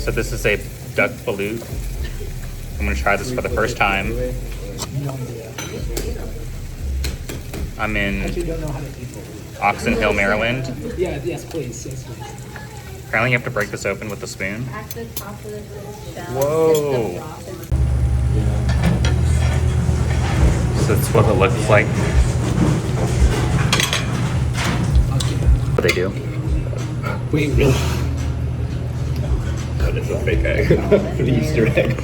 So this is a duck balut. I'm gonna try this for the first time. I'm in Oxon Hill, Maryland. Yeah, yes, please. Yes, please. Apparently you have to break this open with a spoon. At the top of the shell. Whoa. So that's what it looks like. What they do. Wait, really? Oh, that's a fake egg. The Easter egg.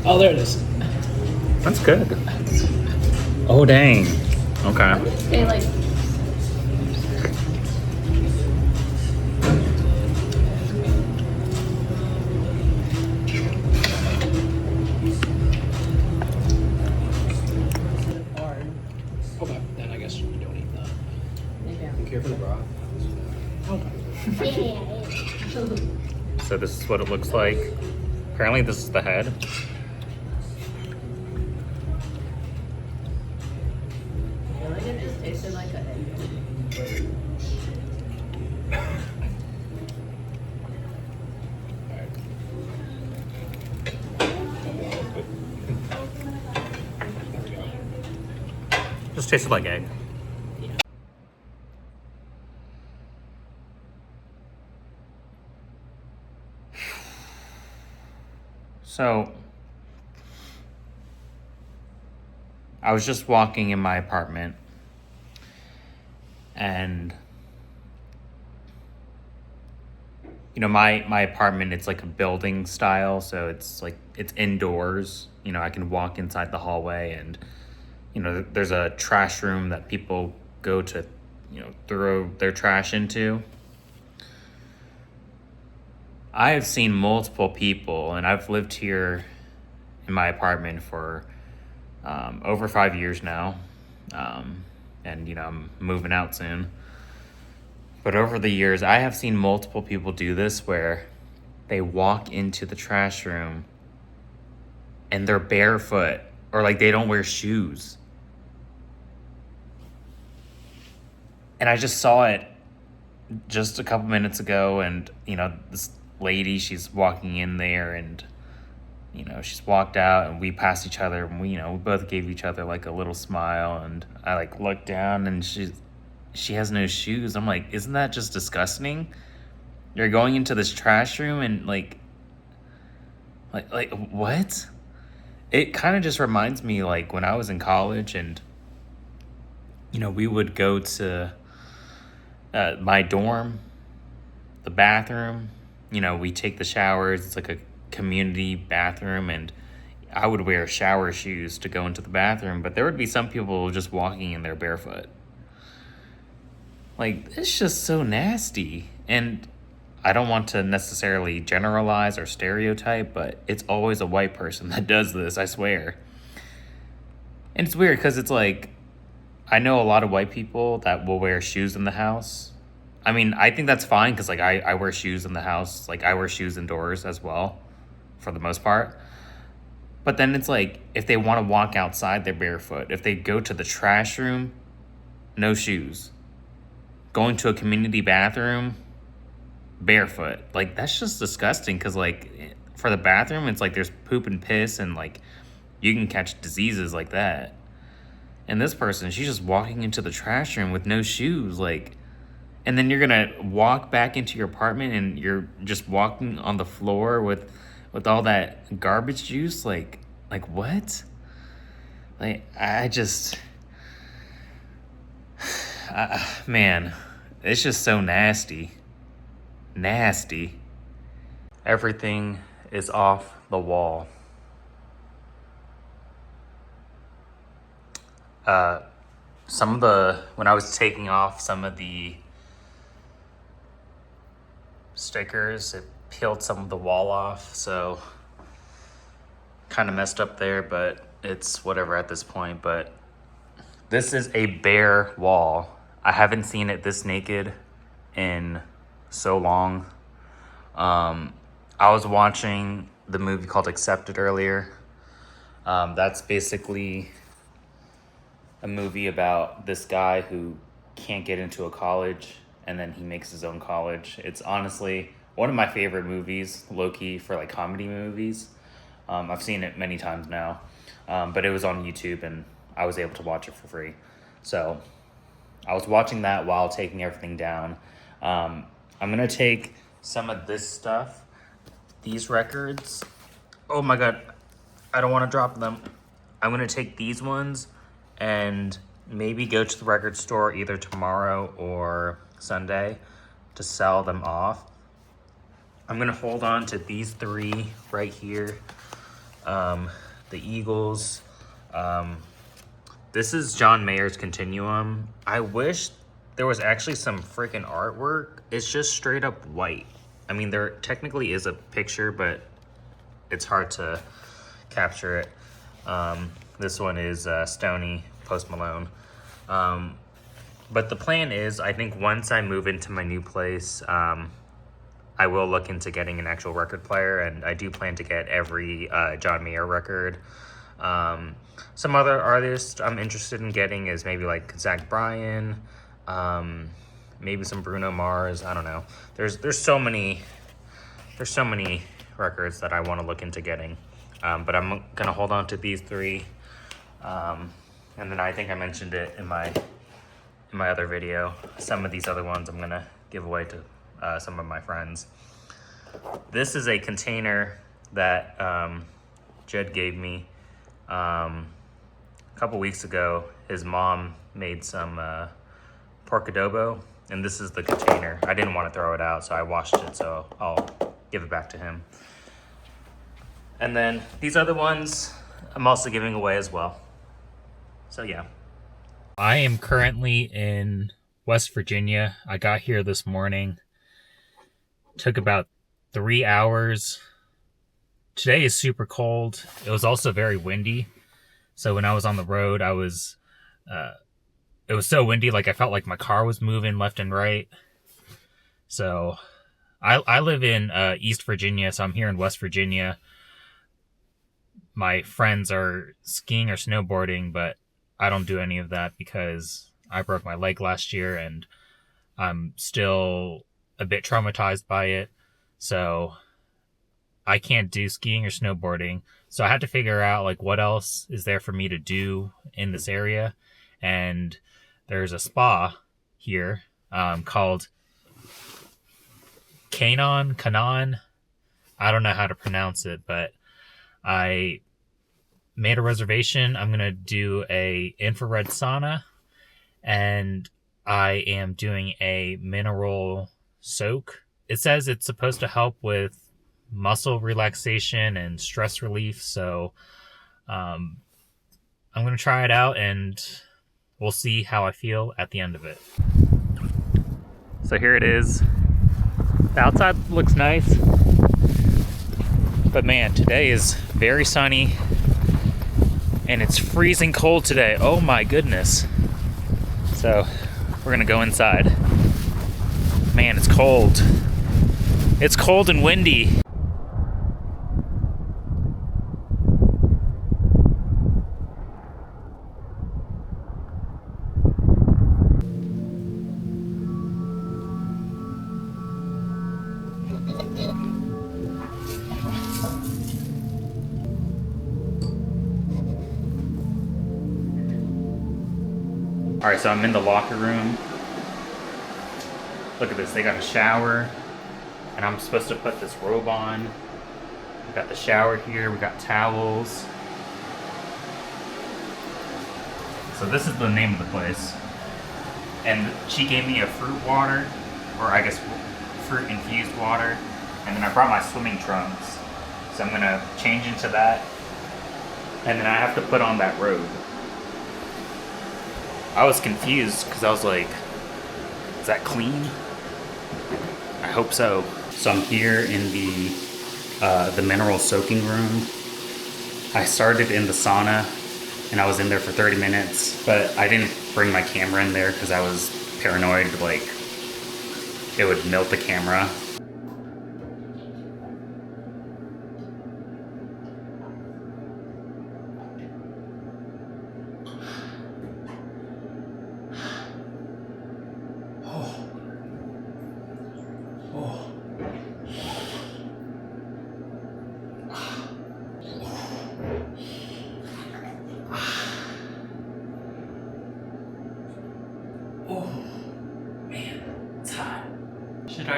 Oh, there it is. That's good. Oh, dang. Okay. They like. Okay, then I guess you don't eat that. Yeah. You care for the broth? Okay. So this is what it looks like. Apparently this is the head. I feel like it just tasted like an egg. Just tasted like egg. So, I was just walking in my apartment and you know, my apartment, it's like a building style, so it's like it's indoors. You know, I can walk inside the hallway and you know, there's a trash room that people go to, you know, throw their trash into. I have seen multiple people, and I've lived here in my apartment for over 5 years now. And, you know, I'm moving out soon. But over the years, I have seen multiple people do this where they walk into the trash room and they're barefoot or like they don't wear shoes. And I just saw it just a couple minutes ago, and, you know, this lady, she's walking in there and, you know, she's walked out and we passed each other and we, you know, we both gave each other like a little smile, and I like looked down and she has no shoes. I'm like, isn't that just disgusting? You're going into this trash room and like what? It kind of just reminds me like when I was in college and, you know, we would go to my dorm, the bathroom, you know, we take the showers. It's like a community bathroom, and I would wear shower shoes to go into the bathroom, but there would be some people just walking in there barefoot. Like, it's just so nasty. And I don't want to necessarily generalize or stereotype, but it's always a white person that does this, I swear. And it's weird because it's like, I know a lot of white people that will wear shoes in the house. I mean, I think that's fine because, like, I wear shoes in the house. Like, I wear shoes indoors as well, for the most part. But then it's like, if they want to walk outside, they're barefoot. If they go to the trash room, no shoes. Going to a community bathroom, barefoot. Like, that's just disgusting because, like, for the bathroom, it's like there's poop and piss and, like, you can catch diseases like that. And this person, she's just walking into the trash room with no shoes, like, and then you're gonna walk back into your apartment and you're just walking on the floor with all that garbage juice, like what? Like, man, it's just so nasty. Nasty. Everything is off the wall. When I was taking off some of the stickers, it peeled some of the wall off, so kind of messed up there, but it's whatever at this point. But this is a bare wall. I haven't seen it this naked in so long. I was watching the movie called Accepted earlier. That's basically a movie about this guy who can't get into a college and then he makes his own college. It's honestly one of my favorite movies, low-key, for like comedy movies. I've seen it many times now, but it was on YouTube and I was able to watch it for free. So I was watching that while taking everything down. I'm gonna take some of this stuff, these records. Oh my God, I don't want to drop them. I'm gonna take these ones and maybe go to the record store either tomorrow or Sunday to sell them off. I'm gonna hold on to these three right here. The Eagles. This is John Mayer's Continuum. I wish there was actually some freaking artwork. It's just straight up white. I mean, there technically is a picture, but it's hard to capture it. This one is Stoney, Post Malone. But the plan is, I think once I move into my new place, I will look into getting an actual record player, and I do plan to get every John Mayer record. Some other artists I'm interested in getting is maybe like Zach Bryan, maybe some Bruno Mars. I don't know. There's so many records that I want to look into getting, but I'm gonna hold on to these three, and then I think I mentioned it in my other video. Some of these other ones I'm gonna give away to some of my friends. This is a container that Jed gave me a couple weeks ago. His mom made some pork adobo, and this is the container. I didn't want to throw it out, so I washed it, so I'll give it back to him. And then these other ones I'm also giving away as well. So yeah. I am currently in West Virginia. I got here this morning. Took about 3 hours. Today is super cold. It was also very windy. So when I was on the road, it was so windy, like I felt like my car was moving left and right. So I live in East Virginia, so I'm here in West Virginia. My friends are skiing or snowboarding, but I don't do any of that because I broke my leg last year and I'm still a bit traumatized by it. So I can't do skiing or snowboarding. So I had to figure out like what else is there for me to do in this area. And there's a spa here called Canaan. I don't know how to pronounce it, but I made a reservation. I'm going to do a infrared sauna, and I am doing a mineral soak. It says it's supposed to help with muscle relaxation and stress relief. So I'm going to try it out and we'll see how I feel at the end of it. So here it is. The outside looks nice, but man, today is very sunny and it's freezing cold today. Oh my goodness. So we're gonna go inside. Man, it's cold. It's cold and windy. All right, so I'm in the locker room. Look at this, they got a shower, and I'm supposed to put this robe on. We got the shower here, we got towels. So this is the name of the place. And she gave me a fruit water, or I guess fruit infused water, and then I brought my swimming trunks. So I'm gonna change into that, and then I have to put on that robe. I was confused because I was like, is that clean? I hope so. So I'm here in the mineral soaking room. I started in the sauna and I was in there for 30 minutes, but I didn't bring my camera in there because I was paranoid like it would melt the camera.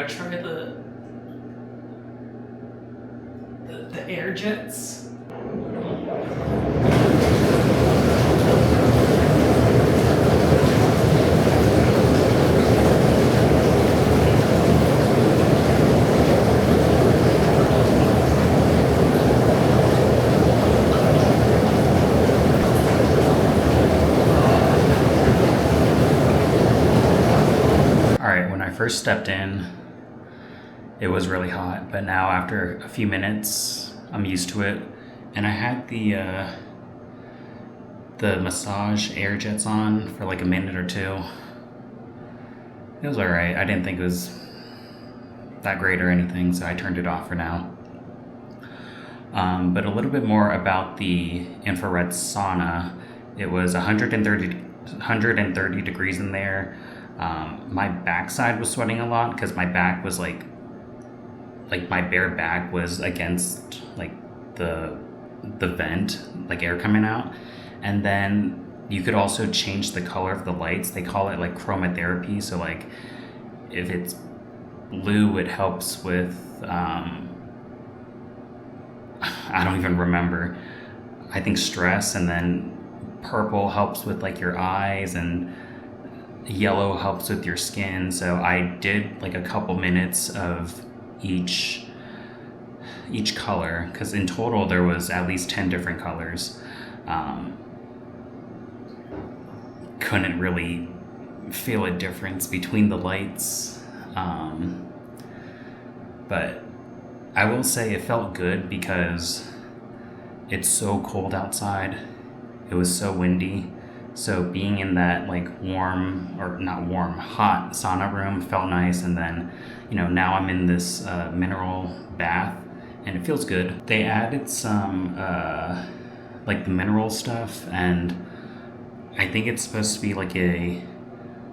gotta try the air jets. When I first stepped in, it was really hot, but now after a few minutes, I'm used to it. And I had the massage air jets on for like a minute or two. It was alright. I didn't think it was that great or anything, so I turned it off for now. But a little bit more about the infrared sauna. It was 130 degrees in there. My backside was sweating a lot because my back was like my bare back was against like the vent, like air coming out. And then you could also change the color of the lights. They call it like chromotherapy. So like if it's blue, it helps with I don't even remember. I think stress, and then purple helps with like your eyes, and yellow helps with your skin. So I did like a couple minutes of each color, because in total there was at least 10 different colors. Couldn't really feel a difference between the lights, but I will say it felt good because it's so cold outside. It was so windy. So being in that like hot sauna room felt nice. And then, now I'm in this mineral bath and it feels good. They added some like the mineral stuff, and I think it's supposed to be like a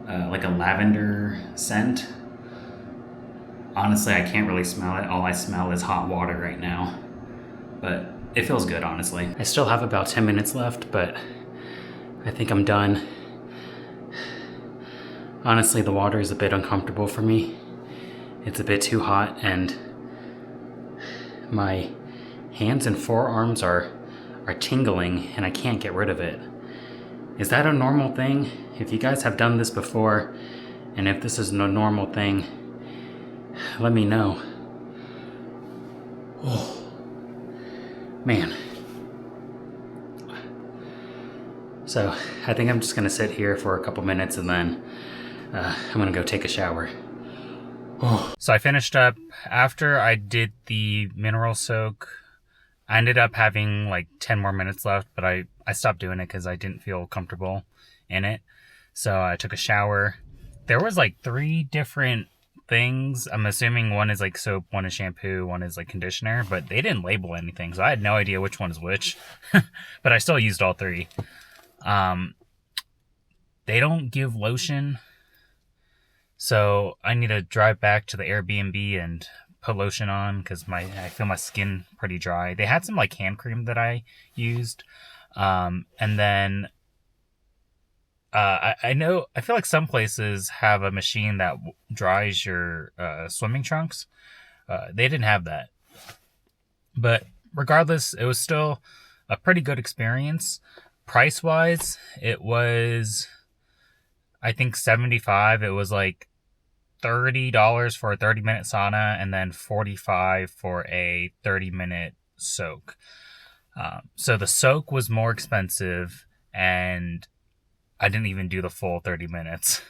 lavender scent. Honestly, I can't really smell it. All I smell is hot water right now, but it feels good, honestly. I still have about 10 minutes left, but I think I'm done. Honestly, the water is a bit uncomfortable for me. It's a bit too hot, and my hands and forearms are tingling, and I can't get rid of it. Is that a normal thing? If you guys have done this before, and if this is a normal thing, let me know. Oh, man. So I think I'm just gonna sit here for a couple minutes, and then I'm gonna go take a shower. Oh. So I finished up. After I did the mineral soak, I ended up having like 10 more minutes left, but I stopped doing it because I didn't feel comfortable in it. So I took a shower. There was like 3 different things. I'm assuming one is like soap, one is shampoo, one is like conditioner, but they didn't label anything, so I had no idea which one is which. But I still used all 3. They don't give lotion, so I need to drive back to the Airbnb and put lotion on because I feel my skin pretty dry. They had some like hand cream that I used, and then I feel like some places have a machine that dries your swimming trunks. They didn't have that, but regardless, it was still a pretty good experience. Price wise, it was, I think, $75. It was like $30 for a 30-minute sauna, and then $45 for a 30-minute soak. So the soak was more expensive, and I didn't even do the full 30 minutes.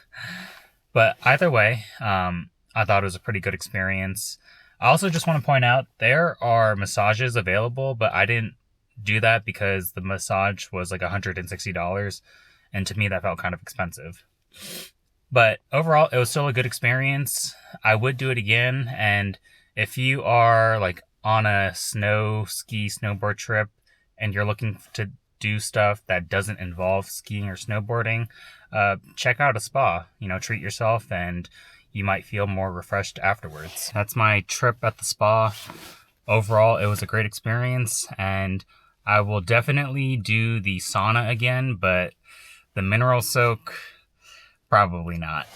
But either way, I thought it was a pretty good experience. I also just want to point out there are massages available, but I didn't do that because the massage was like $160, and to me that felt kind of expensive. But overall, it was still a good experience. I would do it again, and if you are like on a snowboard trip and you're looking to do stuff that doesn't involve skiing or snowboarding, check out a spa. Treat yourself, and you might feel more refreshed afterwards. That's my trip at the spa. Overall, it was a great experience, and I will definitely do the sauna again, but the mineral soak, probably not.